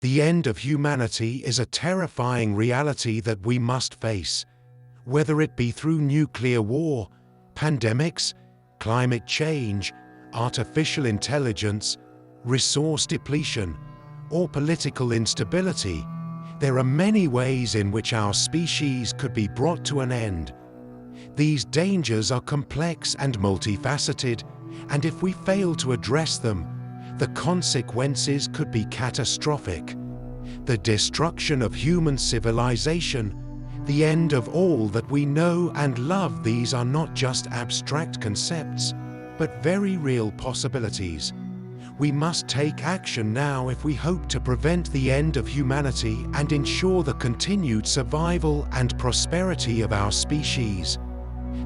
The end of humanity is a terrifying reality that we must face, whether it be through nuclear war, pandemics, climate change, artificial intelligence, resource depletion, or political instability. There are many ways in which our species could be brought to an end. These dangers are complex and multifaceted, and if we fail to address them, the consequences could be catastrophic. The destruction of human civilization, the end of all that we know and love. These are not just abstract concepts, but very real possibilities. We must take action now if we hope to prevent the end of humanity and ensure the continued survival and prosperity of our species.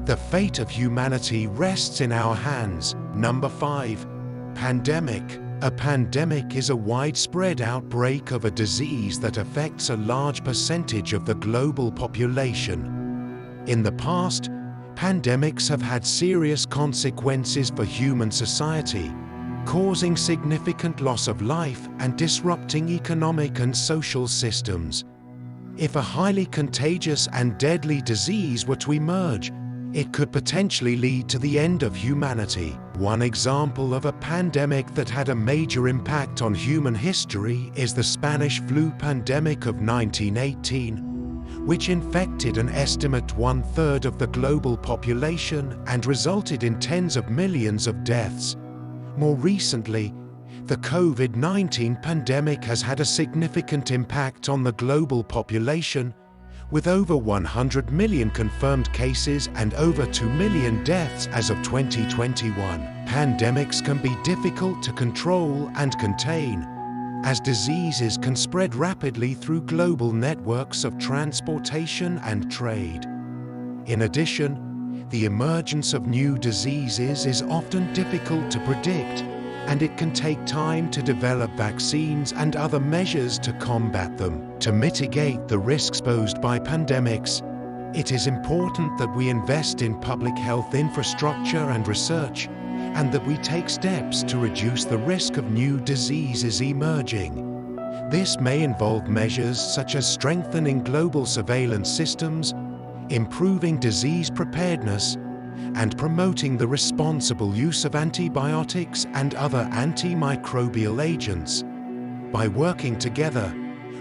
The fate of humanity rests in our hands. Number 5. Pandemic. A pandemic is a widespread outbreak of a disease that affects a large percentage of the global population. In the past, pandemics have had serious consequences for human society, causing significant loss of life and disrupting economic and social systems. If a highly contagious and deadly disease were to emerge, it could potentially lead to the end of humanity. One example of a pandemic that had a major impact on human history is the Spanish flu pandemic of 1918, which infected an estimate 1/3 of the global population and resulted in tens of millions of deaths. More recently, the COVID-19 pandemic has had a significant impact on the global population, with over 100 million confirmed cases and over 2 million deaths as of 2021. Pandemics can be difficult to control and contain, as diseases can spread rapidly through global networks of transportation and trade. In addition, the emergence of new diseases is often difficult to predict, and it can take time to develop vaccines and other measures to combat them. To mitigate the risks posed by pandemics, it is important that we invest in public health infrastructure and research, and that we take steps to reduce the risk of new diseases emerging. This may involve measures such as strengthening global surveillance systems, improving disease preparedness, and promoting the responsible use of antibiotics and other antimicrobial agents. By working together,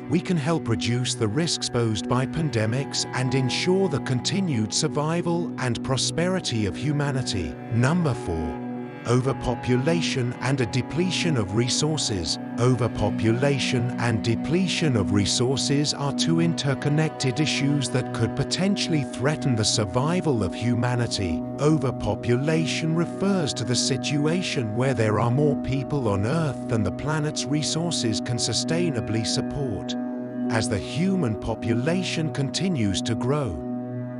we can help reduce the risks posed by pandemics and ensure the continued survival and prosperity of humanity. Number 4. Overpopulation and a depletion of resources. Overpopulation and depletion of resources are two interconnected issues that could potentially threaten the survival of humanity. Overpopulation refers to the situation where there are more people on Earth than the planet's resources can sustainably support. As the human population continues to grow,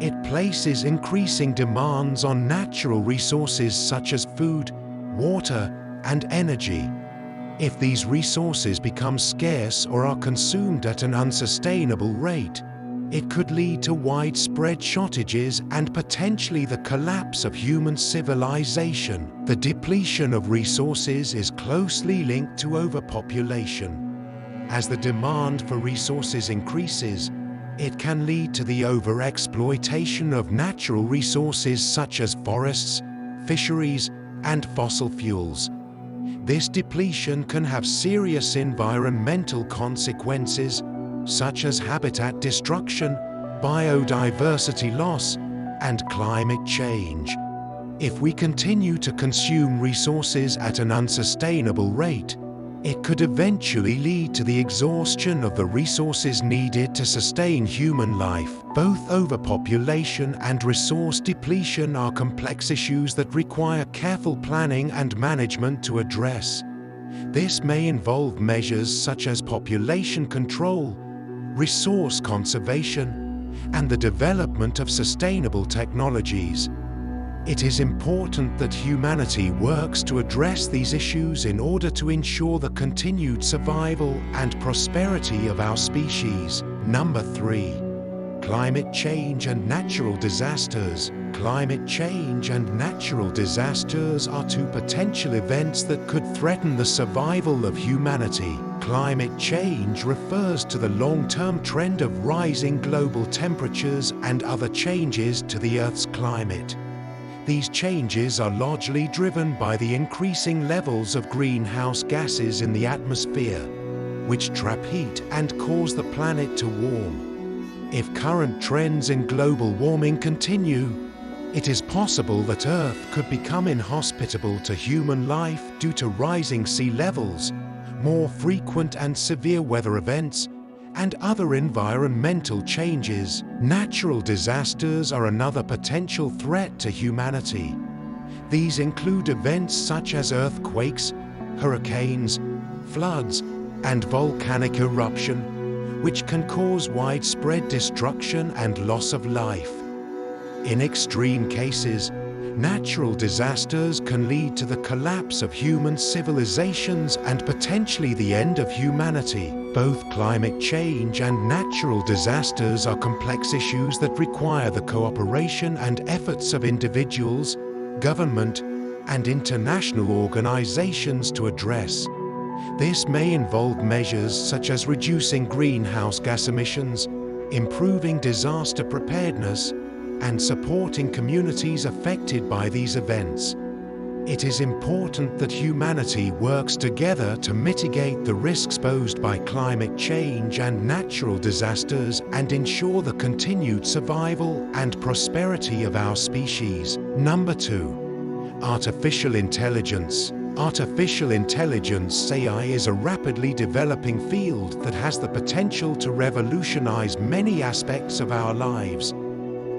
it places increasing demands on natural resources such as food, water, and energy. If these resources become scarce or are consumed at an unsustainable rate, it could lead to widespread shortages and potentially the collapse of human civilization. The depletion of resources is closely linked to overpopulation. As the demand for resources increases, it can lead to the overexploitation of natural resources such as forests, fisheries, and fossil fuels. This depletion can have serious environmental consequences, such as habitat destruction, biodiversity loss, and climate change. If we continue to consume resources at an unsustainable rate, it could eventually lead to the exhaustion of the resources needed to sustain human life. Both overpopulation and resource depletion are complex issues that require careful planning and management to address. This may involve measures such as population control, resource conservation, and the development of sustainable technologies. It is important that humanity works to address these issues in order to ensure the continued survival and prosperity of our species. Number 3. Climate change and natural disasters. Climate change and natural disasters are two potential events that could threaten the survival of humanity. Climate change refers to the long-term trend of rising global temperatures and other changes to the Earth's climate. These changes are largely driven by the increasing levels of greenhouse gases in the atmosphere, which trap heat and cause the planet to warm. If current trends in global warming continue, it is possible that Earth could become inhospitable to human life due to rising sea levels, more frequent and severe weather events, and other environmental changes. Natural disasters are another potential threat to humanity. These include events such as earthquakes, hurricanes, floods, and volcanic eruption, which can cause widespread destruction and loss of life. In extreme cases, natural disasters can lead to the collapse of human civilizations and potentially the end of humanity. Both climate change and natural disasters are complex issues that require the cooperation and efforts of individuals, government, and international organizations to address. This may involve measures such as reducing greenhouse gas emissions, improving disaster preparedness, and supporting communities affected by these events. It is important that humanity works together to mitigate the risks posed by climate change and natural disasters and ensure the continued survival and prosperity of our species. Number 2. Artificial intelligence. Artificial intelligence (AI) is a rapidly developing field that has the potential to revolutionize many aspects of our lives.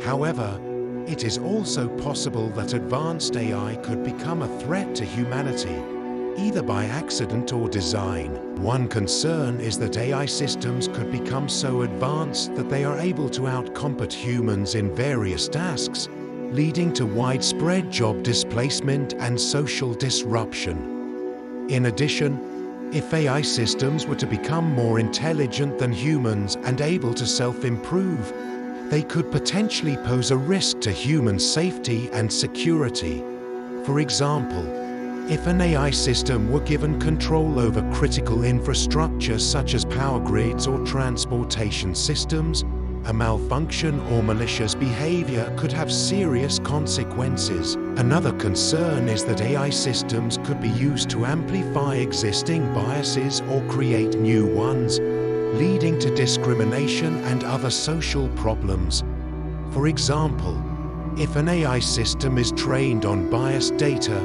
However, it is also possible that advanced AI could become a threat to humanity, either by accident or design. One concern is that AI systems could become so advanced that they are able to outcompete humans in various tasks, leading to widespread job displacement and social disruption. In addition, if AI systems were to become more intelligent than humans and able to self-improve, they could potentially pose a risk to human safety and security. For example, if an AI system were given control over critical infrastructure such as power grids or transportation systems, a malfunction or malicious behavior could have serious consequences. Another concern is that AI systems could be used to amplify existing biases or create new ones, leading to discrimination and other social problems. For example, if an AI system is trained on biased data,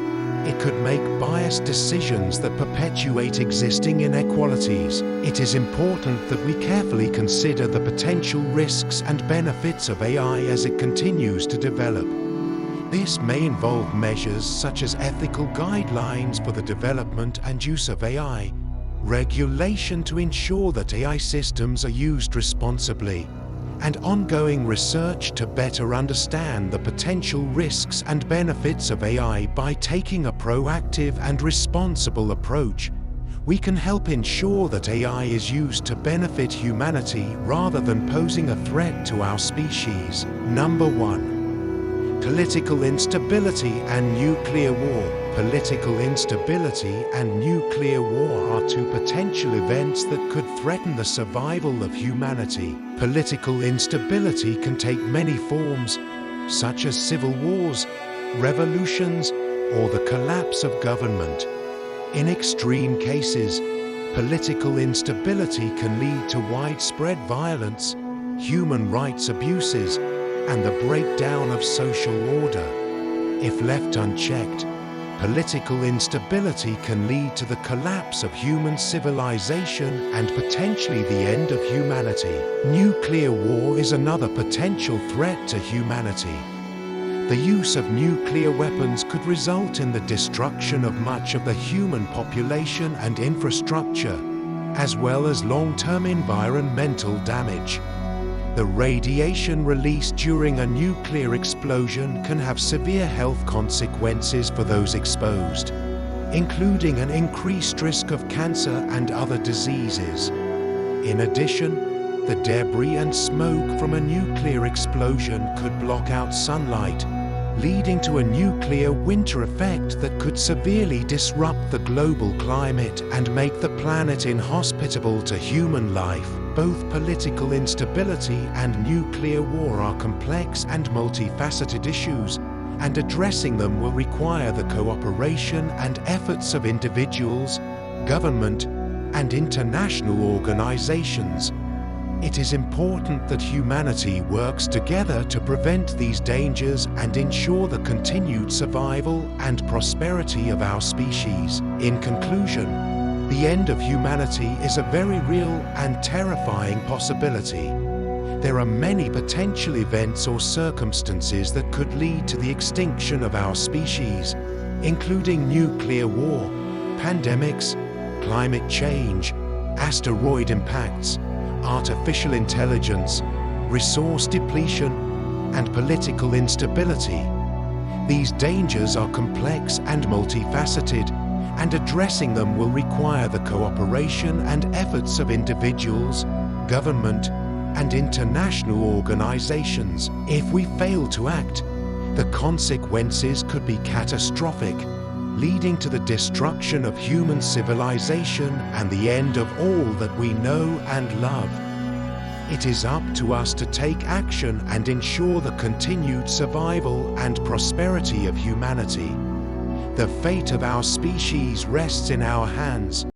it could make biased decisions that perpetuate existing inequalities. It is important that we carefully consider the potential risks and benefits of AI as it continues to develop. This may involve measures such as ethical guidelines for the development and use of AI, regulation to ensure that AI systems are used responsibly, and ongoing research to better understand the potential risks and benefits of AI. By taking a proactive and responsible approach, we can help ensure that AI is used to benefit humanity rather than posing a threat to our species. Number 1. Political instability and nuclear war. Political instability and nuclear war are two potential events that could threaten the survival of humanity. Political instability can take many forms, such as civil wars, revolutions, or the collapse of government. In extreme cases, political instability can lead to widespread violence, human rights abuses, and the breakdown of social order. If left unchecked, political instability can lead to the collapse of human civilization and potentially the end of humanity. Nuclear war is another potential threat to humanity. The use of nuclear weapons could result in the destruction of much of the human population and infrastructure, as well as long-term environmental damage. The radiation released during a nuclear explosion can have severe health consequences for those exposed, including an increased risk of cancer and other diseases. In addition, the debris and smoke from a nuclear explosion could block out sunlight, leading to a nuclear winter effect that could severely disrupt the global climate and make the planet inhospitable to human life. Both political instability and nuclear war are complex and multifaceted issues, and addressing them will require the cooperation and efforts of individuals, government, and international organizations. It is important that humanity works together to prevent these dangers and ensure the continued survival and prosperity of our species. In conclusion, the end of humanity is a very real and terrifying possibility. There are many potential events or circumstances that could lead to the extinction of our species, including nuclear war, pandemics, climate change, asteroid impacts, artificial intelligence, resource depletion, and political instability. These dangers are complex and multifaceted, and addressing them will require the cooperation and efforts of individuals, government, and international organizations. If we fail to act, the consequences could be catastrophic, leading to the destruction of human civilization and the end of all that we know and love. It is up to us to take action and ensure the continued survival and prosperity of humanity. The fate of our species rests in our hands.